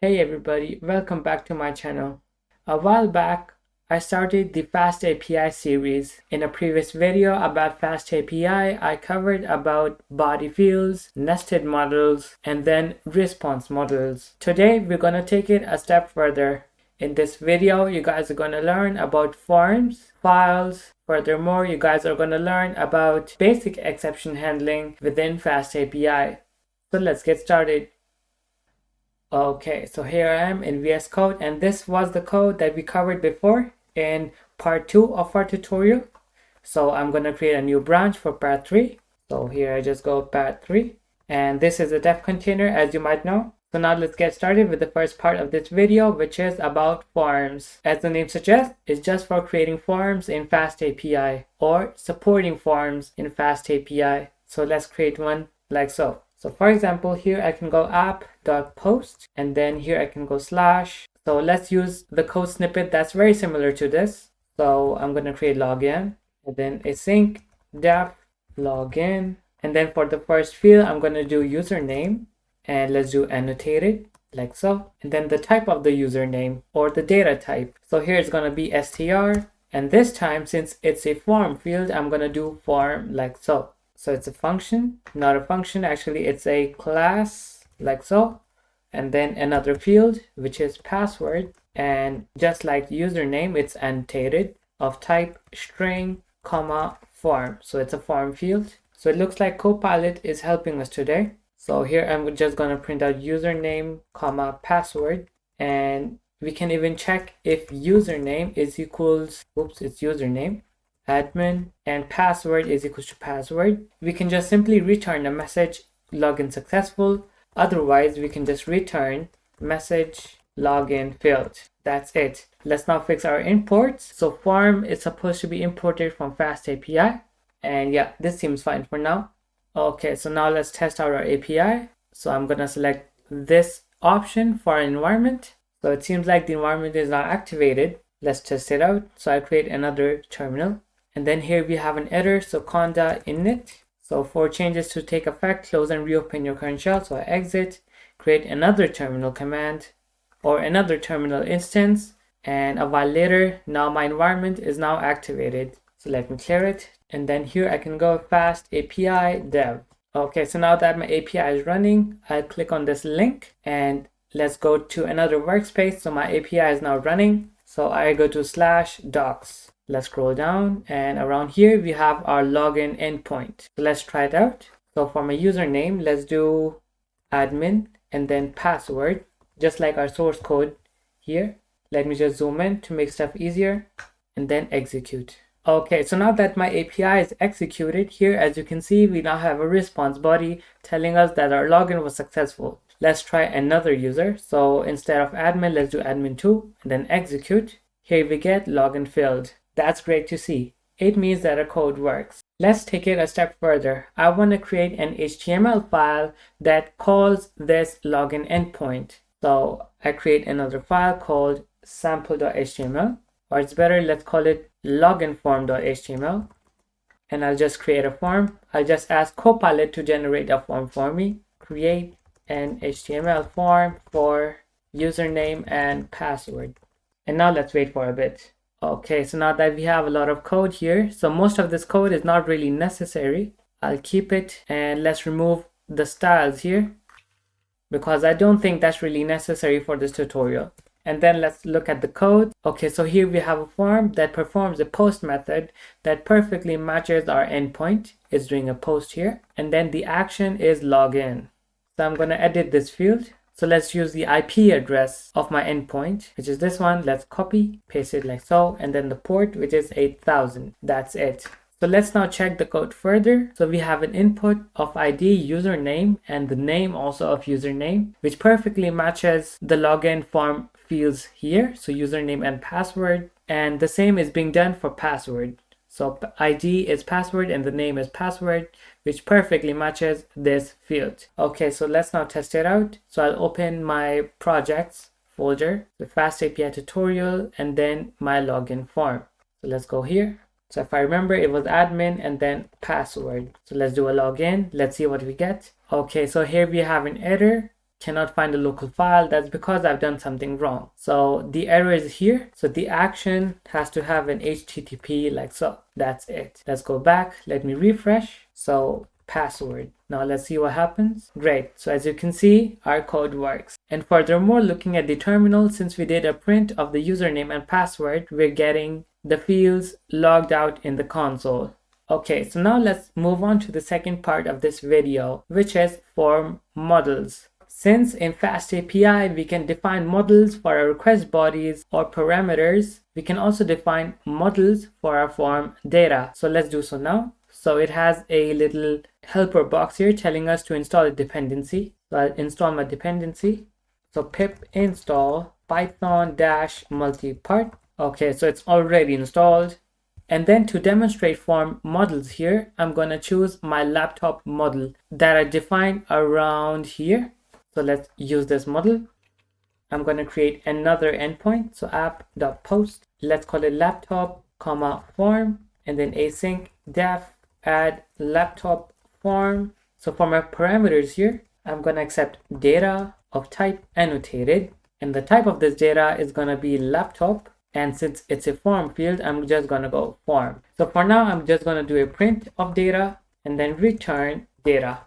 Hey everybody, welcome back to my channel. A while back, I started the FastAPI series. In a previous video about FastAPI, I covered about body fields, nested models, and then response models. Today, we're gonna take it a step further. In this video, you guys are gonna learn about forms, files. Furthermore, you guys are gonna learn about basic exception handling within FastAPI. So let's get started. Okay, so here I am in VS Code, and this was the code that we covered before in part 2 of our tutorial. So I'm going to create a new branch for part 3. So here I just go part 3, and this is a def container, as you might know. So now let's get started with the first part of this video, which is about forms. As the name suggests, it's just for creating forms in FastAPI or supporting forms in FastAPI. So let's create one like so. So for example, here I can go app.post, and then here I can go slash. So let's use the code snippet that's very similar to this. So I'm going to create login, and then async def login. And then for the first field, I'm going to do username, and let's do annotated like so. And then the type of the username or the data type. So here it's going to be str. And this time, since it's a form field, I'm going to do form like so. So it's a function, not a function. Actually, it's a class like so. And then another field, which is password. And just like username, it's annotated of type string, comma, form. So it's a form field. So it looks like Copilot is helping us today. So here I'm just going to print out username, comma, password. And we can even check if username is equals, it's username, admin, and password is equals to password. We can just simply return a message login successful. Otherwise, we can just return message login failed. That's it. Let's now fix our imports. So form is supposed to be imported from FastAPI. And yeah, this seems fine for now. Okay, so now let's test out our API. So I'm gonna select this option for our environment. So it seems like the environment is now activated. Let's test it out. So I create another terminal. And then here we have an error, so conda init. So for changes to take effect, close and reopen your current shell. So I exit, create another terminal command or another terminal instance. And a while later, now my environment is now activated. So let me clear it. And then here I can go FastAPI dev. Okay, so now that my API is running, I'll click on this link and let's go to another workspace. So my API is now running. So I go to /docs. Let's scroll down, and around here we have our login endpoint. So let's try it out. So for my username, let's do admin and then password, just like our source code here. Let me just zoom in to make stuff easier and then execute. Okay, so now that my API is executed here, as you can see, we now have a response body telling us that our login was successful. Let's try another user. So instead of admin, let's do admin2 and then execute. Here we get login failed. That's great to see. It means that our code works. Let's take it a step further. I want to create an HTML file that calls this login endpoint. So I create another file called sample.html, or it's better, let's call it loginform.html. And I'll just create a form. I'll just ask Copilot to generate a form for me. Create an HTML form for username and password. And now let's wait for a bit. Okay, so now that we have a lot of code here, so most of this code is not really necessary. I'll keep it, and let's remove the styles here because I don't think that's really necessary for this tutorial. And then let's look at the code. Okay, so here we have a form that performs a post method that perfectly matches our endpoint. It's doing a post here, and then the action is login. So I'm going to edit this field. So let's use the IP address of my endpoint, which is this one. Let's copy, paste it like so, and then the port, which is 8000. That's it. So let's now check the code further. So we have an input of ID, username, and the name also of username, which perfectly matches the login form fields here. So username and password, and the same is being done for password. So ID is password and the name is password, which perfectly matches this field. Okay, so let's now test it out. So I'll open my projects folder, the FastAPI tutorial, and then my login form. So let's go here. So if I remember, it was admin and then password. So let's do a login. Let's see what we get. Okay, so here we have an error. cannot find a local file, that's because I've done something wrong. So the error is here. So the action has to have an HTTP like so. That's it. Let's go back. Let me refresh. So password. Now let's see what happens. Great. So as you can see, our code works. And furthermore, looking at the terminal, since we did a print of the username and password, we're getting the fields logged out in the console. Okay, so now let's move on to the second part of this video, which is form models. Since in FastAPI we can define models for our request bodies or parameters, we can also define models for our form data. So let's do so now. So it has a little helper box here telling us to install a dependency. So I'll install my dependency. So pip install python-multipart. Okay, so it's already installed. And then to demonstrate form models here, I'm going to choose my laptop model that I defined around here. So let's use this model. I'm going to create another endpoint. So app.post. Let's call it laptop, form, and then async def add laptop form. So for my parameters here, I'm going to accept data of type annotated. And the type of this data is going to be laptop. And since it's a form field, I'm just going to go form. So for now, I'm just going to do a print of data and then return data.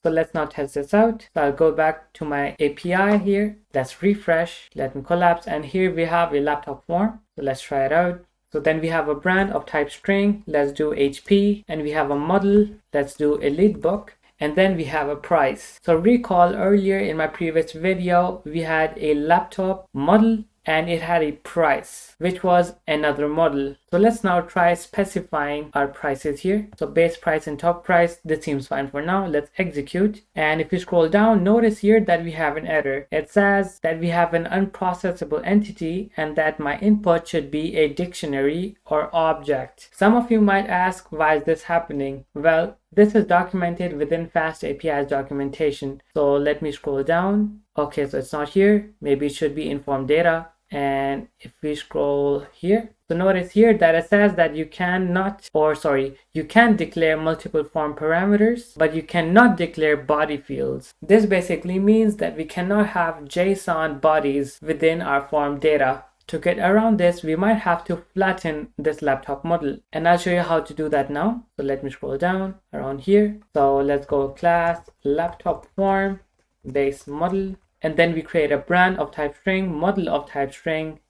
So let's now test this out. So I'll go back to my API here. Let's refresh. Let me collapse. And here we have a laptop form. So let's try it out. So then we have a brand of type string. Let's do HP. And we have a model. Let's do elite book. And then we have a price. So recall earlier in my previous video, we had a laptop model and it had a price, which was another model. So let's now try specifying our prices here. So base price and top price, this seems fine for now. Let's execute. And if you scroll down, notice here that we have an error. It says that we have an unprocessable entity and that my input should be a dictionary or object. Some of you might ask, why is this happening? Well, this is documented within FastAPI's documentation. So let me scroll down. Okay, so it's not here. Maybe it should be in form data. And if we scroll here, so notice here that it says that you can declare multiple form parameters, but you cannot declare body fields. This basically means that we cannot have JSON bodies within our form data. To get around this, we might have to flatten this laptop model. And I'll show you how to do that now. So let me scroll down around here. So let's go class laptop form base model. And then we create a brand of type string, model of type string.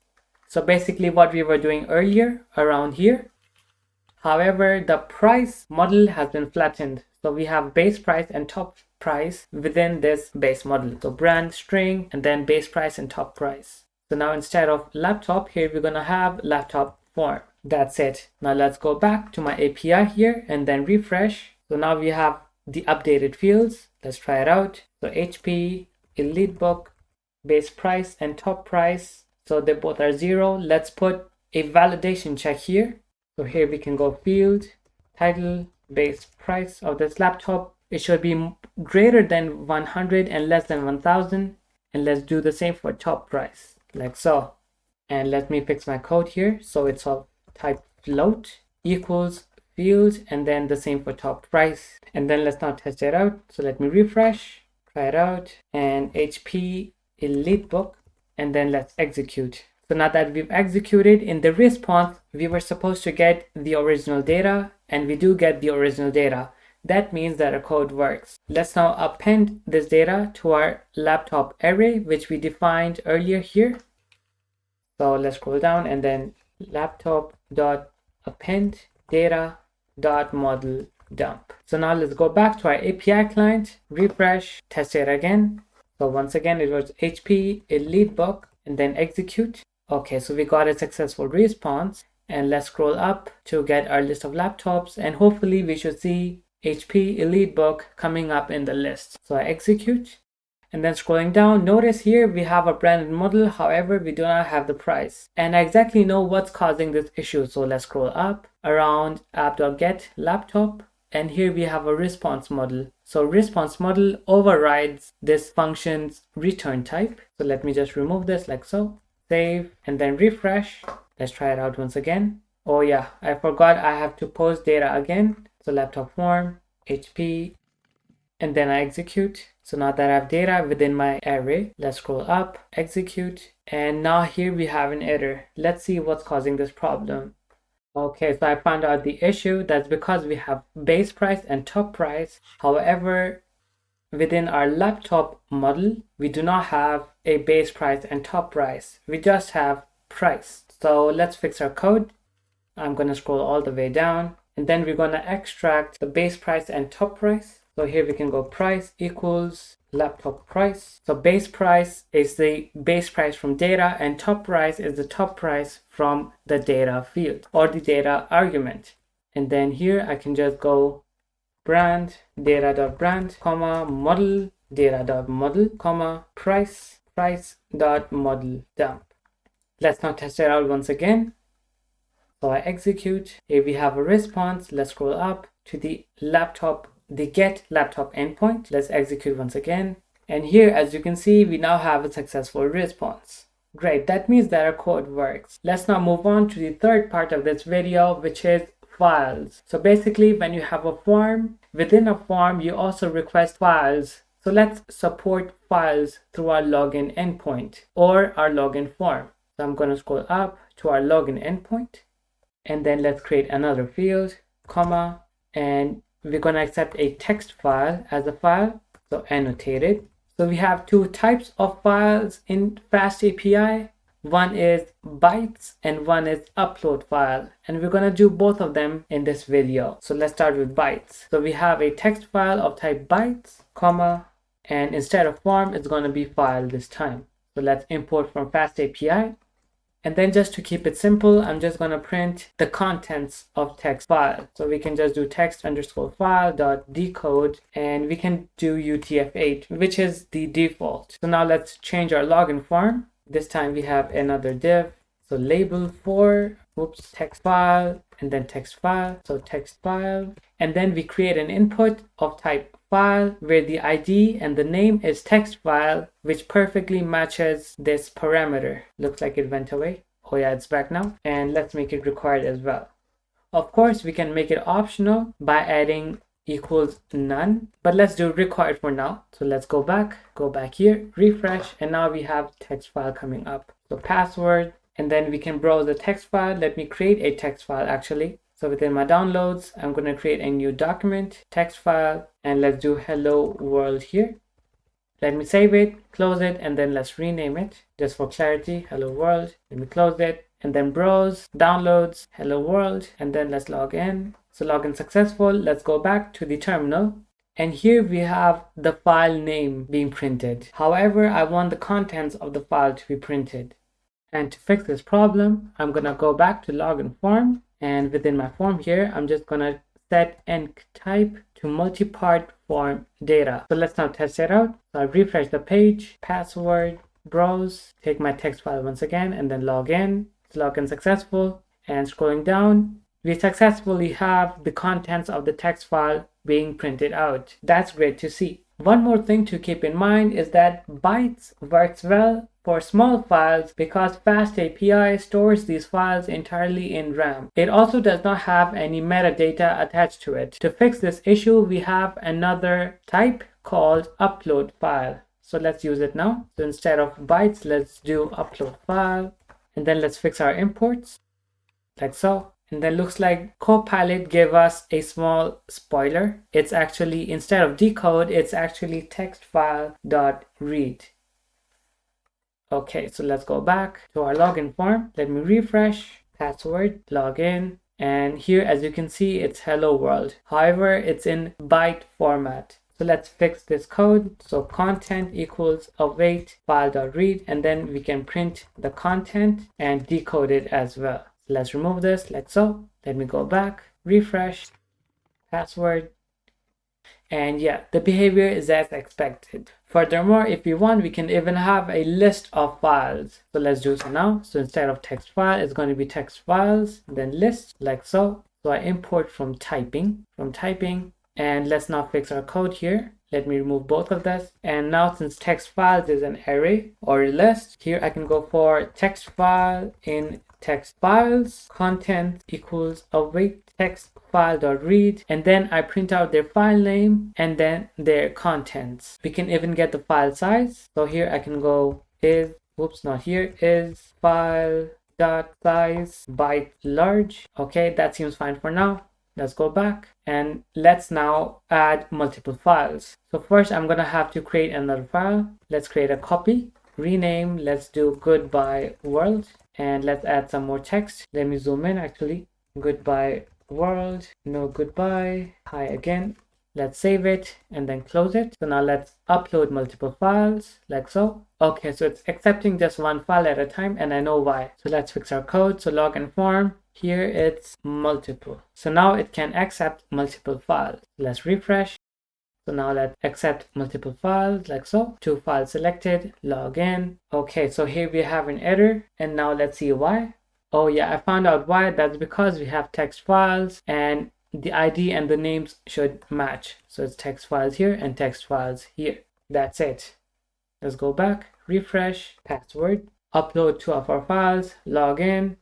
So basically what we were doing earlier around here. However, the price model has been flattened. So we have base price and top price within this base model. So brand string and then base price and top price. So now instead of laptop here, we're going to have laptop form. That's it. Now let's go back to my API here and then refresh. So now we have the updated fields. Let's try it out. So HP, elite book, base price and top price. So they both are 0. Let's put a validation check here. So here we can go field, title, base price of this laptop. It should be greater than 100 and less than 1000. And let's do the same for top price, like so. And let me fix my code here. So it's of type float equals field and then the same for top price. And then let's now test it out. So let me refresh. Try it out and HP elite book and then let's execute. So now that we've executed, in the response we were supposed to get the original data and we do get the original data. That means that our code works. Let's now append this data to our laptop array which we defined earlier here. So let's scroll down and then laptop.append data.model dump. So now let's go back to our API client, refresh, test it again. So once again, it was HP elite book and then execute. Okay, so we got a successful response and let's scroll up to get our list of laptops and hopefully we should see HP elite book coming up in the list. So I execute and then scrolling down, notice here we have a branded model. However, we do not have the price and I exactly know what's causing this issue. So let's scroll up around app.get laptop. And here we have a response model. So response model overrides this function's return type. So let me just remove this like so. Save and then refresh. Let's try it out once again. Oh yeah, I forgot I have to post data again. So laptop form, HP, and then I execute. So now that I have data within my array, let's scroll up, execute, and now here we have an error. Let's see what's causing this problem. Okay, so I found out the issue. That's because we have base price and top price. However, within our laptop model, we do not have a base price and top price. We just have price. So let's fix our code. I'm going to scroll all the way down, and then we're going to extract the base price and top price. So here we can go price equals laptop price. So base price is the base price from data, and top price is the top price from the data field or the data argument. And then here I can just go brand data.brand, comma model data.model, comma price price.model dump. Let's now test it out once again. So I execute. Here we have a response. Let's scroll up to the get laptop endpoint. Let's execute once again. And here, as you can see, we now have a successful response. Great, that means that our code works. Let's now move on to the third part of this video, which is files. So basically, when you have a form, within a form, you also request files. So let's support files through our login endpoint or our login form. So I'm going to scroll up to our login endpoint, and then let's create another field, comma, and we're going to accept a text file as a file, so annotated. So we have two types of files in FastAPI. One is bytes and one is upload file, and we're going to do both of them in this video. So let's start with bytes. So we have a text file of type bytes, comma, and instead of form, it's going to be file this time. So let's import from FastAPI. And then just to keep it simple, I'm just going to print the contents of text file. So we can just do text underscore file dot decode, and we can do UTF-8, which is the default. So now let's change our login form. This time we have another div. So label for, text file, and then text file. So text file. And then we create an input of type file where the ID and the name is text file, which perfectly matches this parameter. Looks like it went away. Oh yeah, it's back now. And let's make it required as well. Of course, we can make it optional by adding equals none, but let's do required for now. So let's go back here, refresh, and now we have text file coming up. So password, and then we can browse the text file. Let me create a text file actually. So within my downloads, I'm going to create a new document, text file, and let's do hello world here. Let me save it, close it, and then let's rename it just for clarity, hello world. Let me close it, and then browse, downloads, hello world, and then let's log in. So login successful. Let's go back to the terminal. And here we have the file name being printed. However, I want the contents of the file to be printed. And to fix this problem, I'm going to go back to login form. And within my form here, I'm just going to set enc type to multi-part form data. So let's now test it out. So I refresh the page, password, browse, take my text file once again, and then log in. It's login successful. And scrolling down, we successfully have the contents of the text file being printed out. That's great to see. One more thing to keep in mind is that bytes works well for small files because FastAPI stores these files entirely in RAM. It also does not have any metadata attached to it. To fix this issue, we have another type called UploadFile. So let's use it now. So instead of bytes, let's do UploadFile, and then let's fix our imports like so. And then looks like Copilot gave us a small spoiler. It's actually, instead of decode, it's actually text file dot read. Okay, so let's go back to our login form. Let me refresh, password, login, and here as you can see, it's hello world. However, it's in byte format. So let's fix this code. So content equals await file.read, and then we can print the content and decode it as well. Let's remove this like so. Let me go back, refresh, password, and yeah, the behavior is as expected. Furthermore, if we want, we can even have a list of files. So let's do so now. So instead of text file, it's going to be text files, then list like so. So I import from typing, and let's now fix our code here. Let me remove both of this. And now since text files is an array or a list, here I can go for text file in text files, content equals await text file.read, and then I print out their file name and then their contents. We can even get the file size. So here I can go is file dot size byte large. Okay, that seems fine for now. Let's go back and let's now add multiple files. So first I'm gonna have to create another file. Let's create a copy, rename, let's do goodbye world, and let's add some more text. Let me zoom in actually. Goodbye world, no goodbye, hi again. Let's save it and then close it. So now let's upload multiple files like so. Okay, so it's accepting just one file at a time, and I know why. So let's fix our code. So login form, here it's multiple. So now it can accept multiple files. Let's refresh. So now let's accept multiple files like so. 2 files selected, login. Okay, so here we have an error, and now let's see why. Oh yeah, I found out why. That's because we have text files and the ID and the names should match. So it's text files here and text files here. That's it. Let's go back, refresh, password, upload 2 of our files, login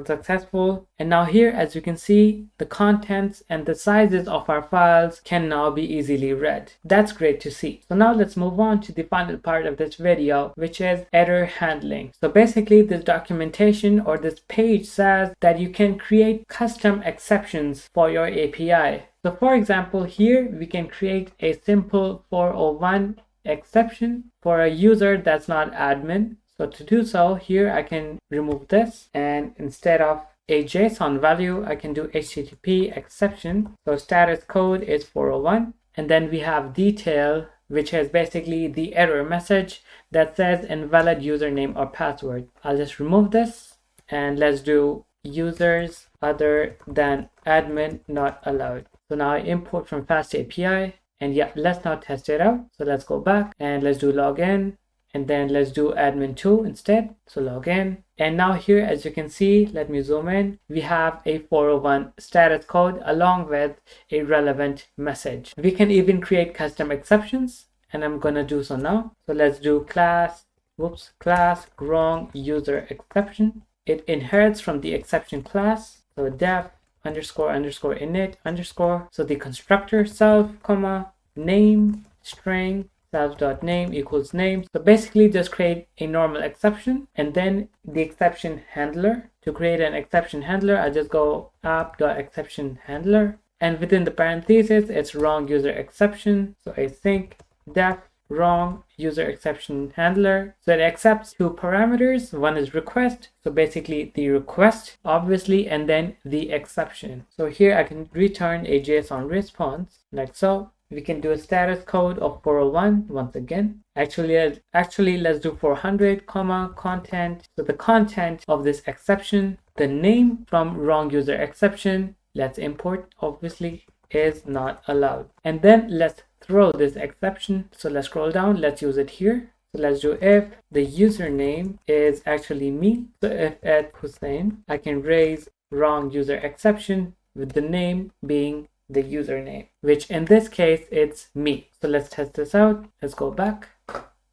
successful. And now here, as you can see, the contents and the sizes of our files can now be easily read. That's great to see. So now let's move on to the final part of this video, which is error handling. So basically this documentation or this page says that you can create custom exceptions for your API. So for example, here we can create a simple 401 exception for a user that's not admin. So to do so, here I can remove this, and instead of a JSON value, I can do HTTP exception. So status code is 401, and then we have detail, which is basically the error message that says invalid username or password. I'll just remove this and let's do users other than admin not allowed. So now I import from FastAPI, and yeah, let's now test it out. So let's go back and let's do login. And then let's do admin2 instead. So login. And now here, as you can see, let me zoom in. We have a 401 status code along with a relevant message. We can even create custom exceptions, and I'm gonna do so now. So let's do class wrong user exception. It inherits from the exception class. So def __ init _. So the constructor self, comma, name, string, self.name equals name. So basically just create a normal exception and then the exception handler. To create an exception handler, I just go app.exceptionHandler, and within the parentheses it's wrong user exception. So async def wrong user exception handler. So it accepts 2 parameters. One is request, so basically the request obviously, and then the exception. So here I can return a JSON response like so. We can do a status code of 401 once again. Actually let's do 400, comma, content. So the content of this exception, the name from wrong user exception, let's import, obviously, is not allowed. And then let's throw this exception. So let's scroll down, let's use it here. So let's do if the username is actually me. So if at Hussein, I can raise wrong user exception with the name being the username, which in this case it's me. So let's test this out. Let's go back,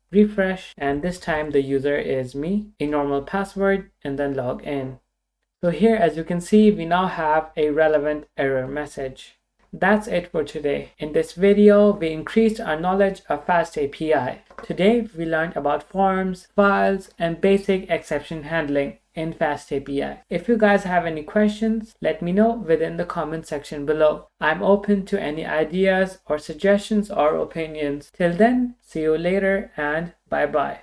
refresh, and this time the user is me, a normal password, and then log in. So here, as you can see, we now have a relevant error message. That's it for today. In this video, we increased our knowledge of FastAPI. Today, we learned about forms, files, and basic exception handling in FastAPI. If you guys have any questions, let me know within the comment section below. I'm open to any ideas or suggestions or opinions. Till then, see you later and bye bye.